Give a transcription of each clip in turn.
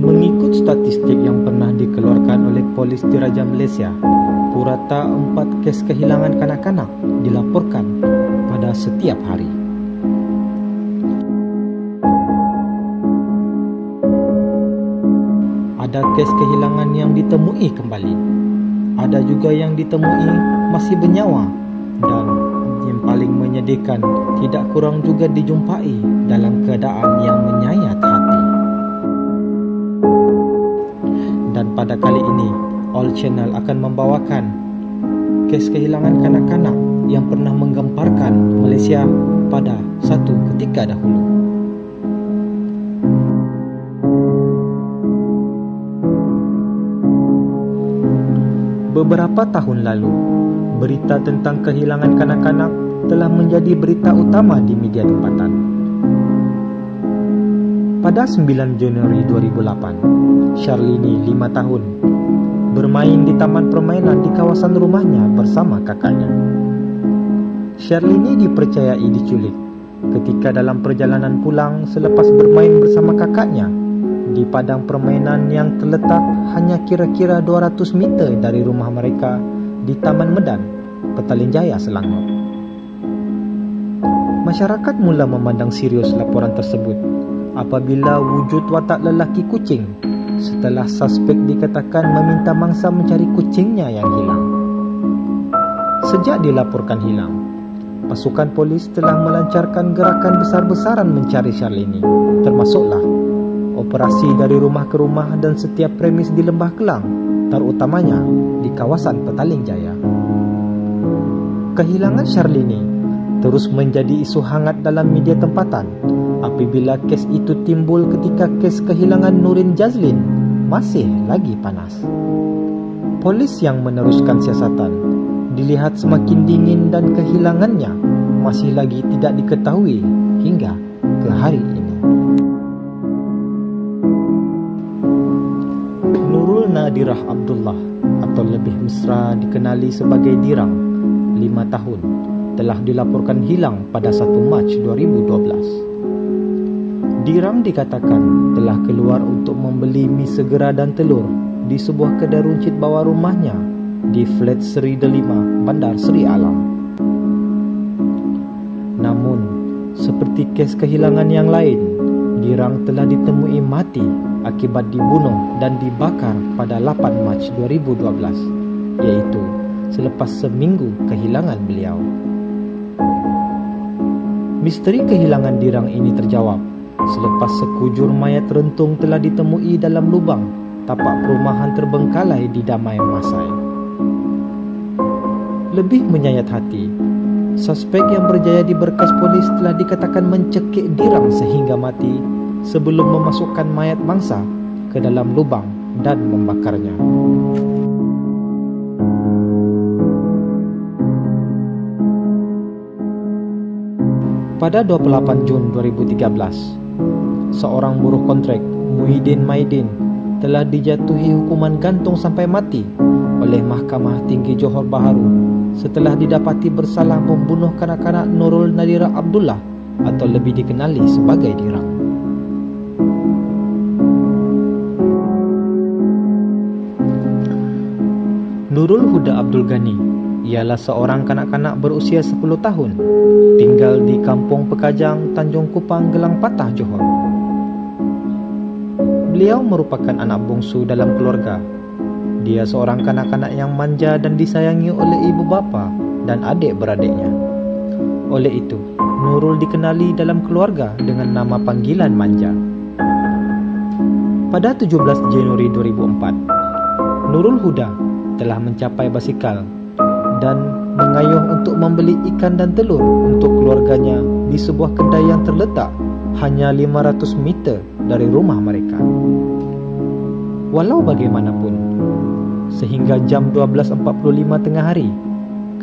Mengikut statistik yang pernah dikeluarkan oleh Polis Diraja Malaysia, purata 4 kes kehilangan kanak-kanak dilaporkan pada setiap hari. Ada kes kehilangan yang ditemui kembali, ada juga yang ditemui masih bernyawa, dan yang paling menyedihkan, tidak kurang juga dijumpai dalam keadaan yang menyayat hati. Dan pada kali ini, All Channel akan membawakan kes kehilangan kanak-kanak yang pernah menggemparkan Malaysia pada satu ketika dahulu. Beberapa tahun lalu, berita tentang kehilangan kanak-kanak telah menjadi berita utama di media tempatan. Pada 9 Januari 2008, Sharlini 5 tahun bermain di taman permainan di kawasan rumahnya bersama kakaknya. Sharlini dipercayai diculik ketika dalam perjalanan pulang selepas bermain bersama kakaknya di padang permainan yang terletak hanya kira-kira 200 meter dari rumah mereka di Taman Medan, Petaling Jaya, Selangor. Masyarakat mula memandang serius laporan tersebut apabila wujud watak lelaki kucing setelah suspek dikatakan meminta mangsa mencari kucingnya yang hilang. Sejak dilaporkan hilang, pasukan polis telah melancarkan gerakan besar-besaran mencari Sharlini, termasuklah operasi dari rumah ke rumah dan setiap premis di Lembah Kelang, terutamanya di kawasan Petaling Jaya. Kehilangan Sharlini terus menjadi isu hangat dalam media tempatan apabila kes itu timbul ketika kes kehilangan Nurin Jazlin masih lagi panas. Polis yang meneruskan siasatan dilihat semakin dingin dan kehilangannya masih lagi tidak diketahui hingga ke hari ini. Nurul Nadirah Abdullah atau lebih mesra dikenali sebagai Dirang, 5 tahun, telah dilaporkan hilang pada 1 Mac 2012. Dirang dikatakan telah keluar untuk membeli mi segera dan telur di sebuah kedai runcit bawah rumahnya di Flat Seri Delima, Bandar Seri Alam. Namun, seperti kes kehilangan yang lain, Dirang telah ditemui mati akibat dibunuh dan dibakar pada 8 Mac 2012, iaitu selepas seminggu kehilangan beliau. Misteri kehilangan Dirang ini terjawab selepas sekujur mayat rentung telah ditemui dalam lubang tapak perumahan terbengkalai di Damai, Masai. Lebih menyayat hati, suspek yang berjaya di berkas polis telah dikatakan mencekik Dirang sehingga mati sebelum memasukkan mayat mangsa ke dalam lubang dan membakarnya. Pada 28 Jun 2013, seorang buruh kontrak, Muhyiddin Maidin, telah dijatuhi hukuman gantung sampai mati oleh Mahkamah Tinggi Johor Bahru setelah didapati bersalah membunuh kanak-kanak Nurul Nadirah Abdullah atau lebih dikenali sebagai Dirang. Nurul Huda Abdul Ghani ialah seorang kanak-kanak berusia 10 tahun, tinggal di Kampung Pekajang, Tanjung Kupang, Gelang Patah, Johor. Beliau merupakan anak bongsu dalam keluarga. Dia seorang kanak-kanak yang manja dan disayangi oleh ibu bapa dan adik-beradiknya. Oleh itu, Nurul dikenali dalam keluarga dengan nama panggilan manja. Pada 17 Januari 2004, Nurul Huda telah mencapai basikal dan mengayuh untuk membeli ikan dan telur untuk keluarganya di sebuah kedai yang terletak hanya 500 meter dari rumah mereka. Walau bagaimanapun, sehingga jam 12.45 tengah hari,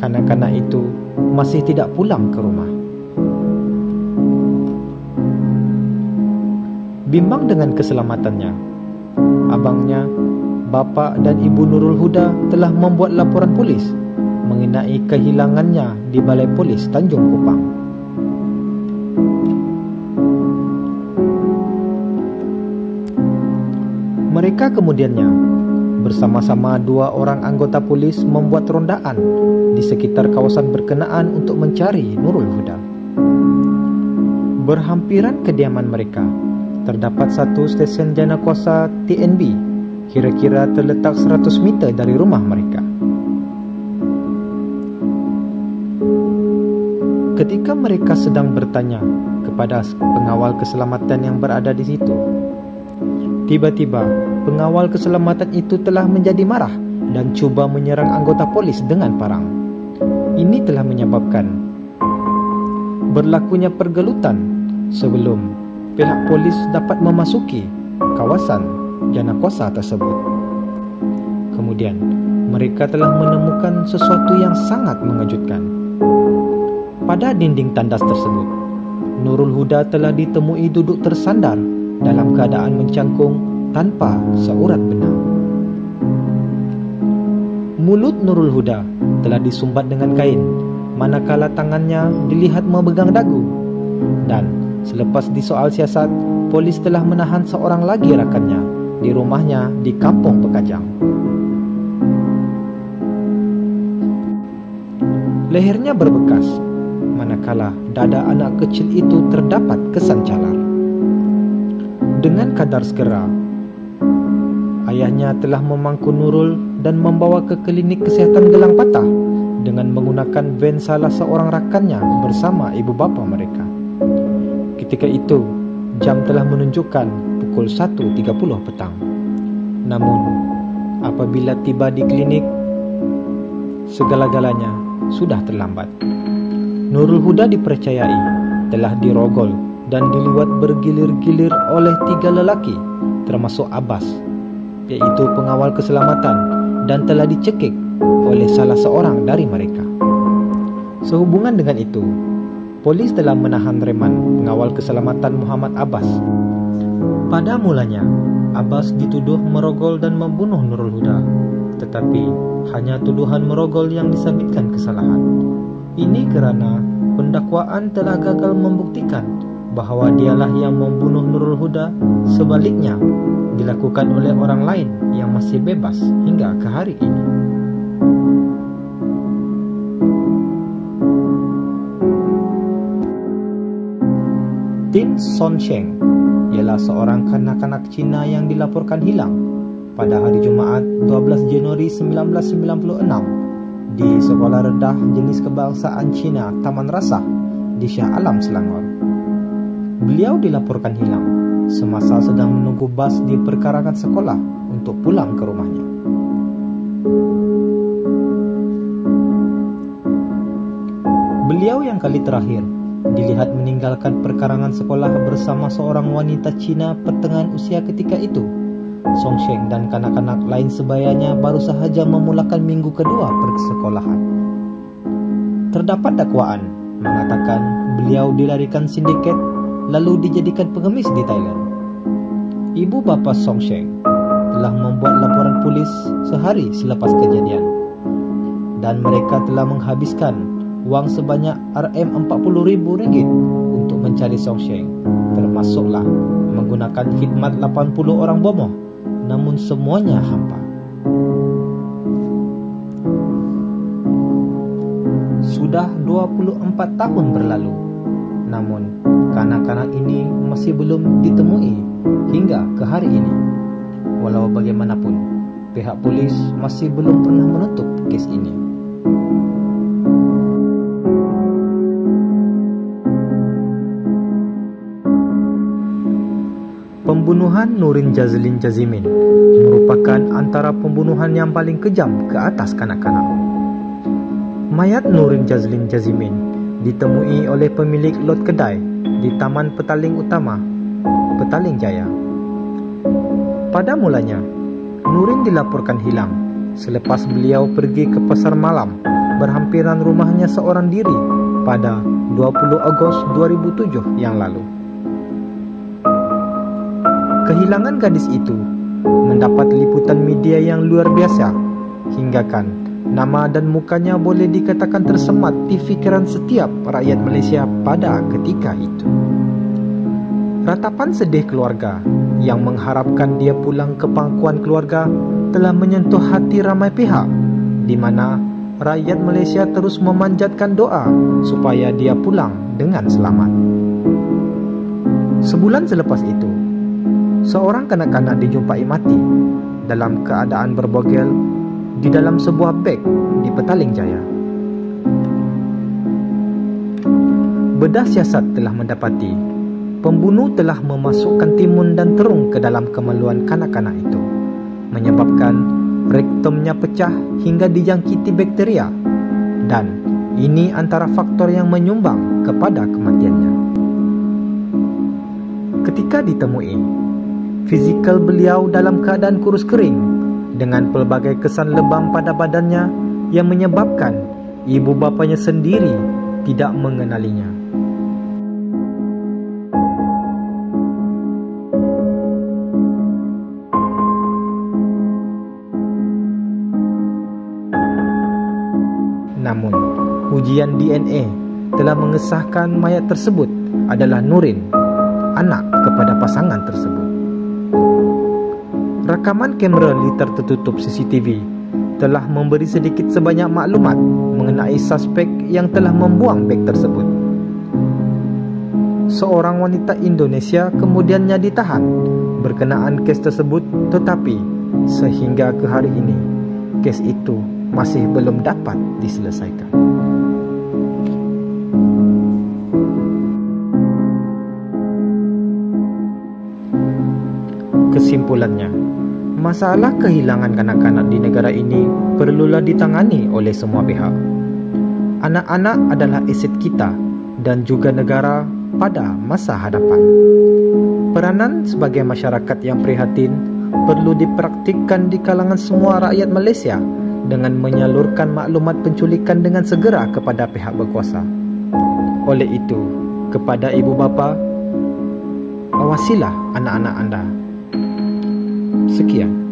kanak-kanak itu masih tidak pulang ke rumah. Bimbang dengan keselamatannya, abangnya, bapa dan ibu Nurul Huda telah membuat laporan polis mengenai kehilangannya di Balai Polis Tanjung Kupang. Mereka kemudiannya bersama-sama 2 orang anggota polis membuat rondaan di sekitar kawasan berkenaan untuk mencari Nurul Huda. Berhampiran kediaman mereka terdapat satu stesen jana kuasa TNB, kira-kira terletak 100 meter dari rumah mereka. Ketika mereka sedang bertanya kepada pengawal keselamatan yang berada di situ, tiba-tiba pengawal keselamatan itu telah menjadi marah dan cuba menyerang anggota polis dengan parang. Ini telah menyebabkan berlakunya pergelutan sebelum pihak polis dapat memasuki kawasan jana kuasa tersebut. Kemudian mereka telah menemukan sesuatu yang sangat mengejutkan. Pada dinding tandas tersebut, Nurul Huda telah ditemui duduk tersandar dalam keadaan mencangkung tanpa seurat benang. Mulut Nurul Huda telah disumbat dengan kain, manakala tangannya dilihat memegang dagu. Dan selepas disoal siasat, polis telah menahan seorang lagi rakannya di rumahnya di Kampung Pekajang. Lehernya berbekas, manakala dada anak kecil itu terdapat kesan calar. Dengan kadar segera, ayahnya telah memangku Nurul dan membawa ke klinik kesihatan gelang patah dengan menggunakan van salah seorang rakannya bersama ibu bapa mereka. Ketika itu, jam telah menunjukkan pukul 1.30 petang. Namun, apabila tiba di klinik, segala-galanya sudah terlambat. Nurul Huda dipercayai telah dirogol dan diliwat bergilir-gilir oleh 3 lelaki, termasuk Abbas, yaitu pengawal keselamatan, dan telah dicekik oleh salah seorang dari mereka. Sehubungan dengan itu, polis telah menahan reman pengawal keselamatan Muhammad Abbas. Pada mulanya, Abbas dituduh merogol dan membunuh Nurul Huda, tetapi hanya tuduhan merogol yang disabitkan kesalahan. Ini kerana pendakwaan telah gagal membuktikan bahawa dialah yang membunuh Nurul Huda. Sebaliknya, dilakukan oleh orang lain yang masih bebas hingga ke hari ini. Tin Sonsheng ialah seorang kanak-kanak Cina yang dilaporkan hilang pada hari Jumaat 12 Januari 1996 di sekolah rendah jenis kebangsaan Cina Taman Rasah di Shah Alam, Selangor. Beliau dilaporkan hilang semasa sedang menunggu bas di perkarangan sekolah untuk pulang ke rumahnya. Beliau yang kali terakhir dilihat meninggalkan perkarangan sekolah bersama seorang wanita Cina pertengahan usia ketika itu. Songsheng dan kanak-kanak lain sebayanya baru sahaja memulakan minggu kedua persekolahan. Terdapat dakwaan mengatakan beliau dilarikan sindiket lalu dijadikan pengemis di Thailand. Ibu bapa Songsheng telah membuat laporan polis sehari selepas kejadian, dan mereka telah menghabiskan wang sebanyak Rm40.000 untuk mencari Songsheng, termasuklah menggunakan khidmat 80 orang bomoh, namun semuanya hampa. Sudah 24 tahun berlalu, namun kanak-kanak ini masih belum ditemui hingga ke hari ini. Walau bagaimanapun, pihak polis masih belum pernah menutup kes ini. Pembunuhan Nurin Jazlin Jazimin merupakan antara pembunuhan yang paling kejam ke atas kanak-kanak. Mayat Nurin Jazlin Jazimin ditemui oleh pemilik lot kedai di Taman Petaling Utama, Petaling Jaya. Pada mulanya, Nurin dilaporkan hilang selepas beliau pergi ke pasar malam berhampiran rumahnya seorang diri pada 20 Ogos 2007 yang lalu. Kehilangan gadis itu mendapat liputan media yang luar biasa, hinggakan nama dan mukanya boleh dikatakan tersemat di fikiran setiap rakyat Malaysia pada ketika itu. Ratapan sedih keluarga yang mengharapkan dia pulang ke pangkuan keluarga telah menyentuh hati ramai pihak, di mana rakyat Malaysia terus memanjatkan doa supaya dia pulang dengan selamat. Sebulan selepas itu, seorang kanak-kanak dijumpai mati dalam keadaan berbogel di dalam sebuah beg di Petaling Jaya. Bedah siasat telah mendapati pembunuh telah memasukkan timun dan terung ke dalam kemaluan kanak-kanak itu, menyebabkan rektumnya pecah hingga dijangkiti bakteria, dan ini antara faktor yang menyumbang kepada kematiannya. Ketika ditemui, fizikal beliau dalam keadaan kurus kering dengan pelbagai kesan lebam pada badannya yang menyebabkan ibu bapanya sendiri tidak mengenalinya. Namun, ujian DNA telah mengesahkan mayat tersebut adalah Nurin, anak kepada pasangan tersebut. Rakaman kamera liter tertutup CCTV telah memberi sedikit sebanyak maklumat mengenai suspek yang telah membuang beg tersebut. Seorang wanita Indonesia kemudiannya ditahan berkenaan kes tersebut, tetapi sehingga ke hari ini kes itu masih belum dapat diselesaikan. Kesimpulannya, masalah kehilangan kanak-kanak di negara ini perlulah ditangani oleh semua pihak. Anak-anak adalah aset kita dan juga negara pada masa hadapan. Peranan sebagai masyarakat yang prihatin perlu dipraktikkan di kalangan semua rakyat Malaysia dengan menyalurkan maklumat penculikan dengan segera kepada pihak berkuasa. Oleh itu, kepada ibu bapa, awasilah anak-anak anda. Sekian.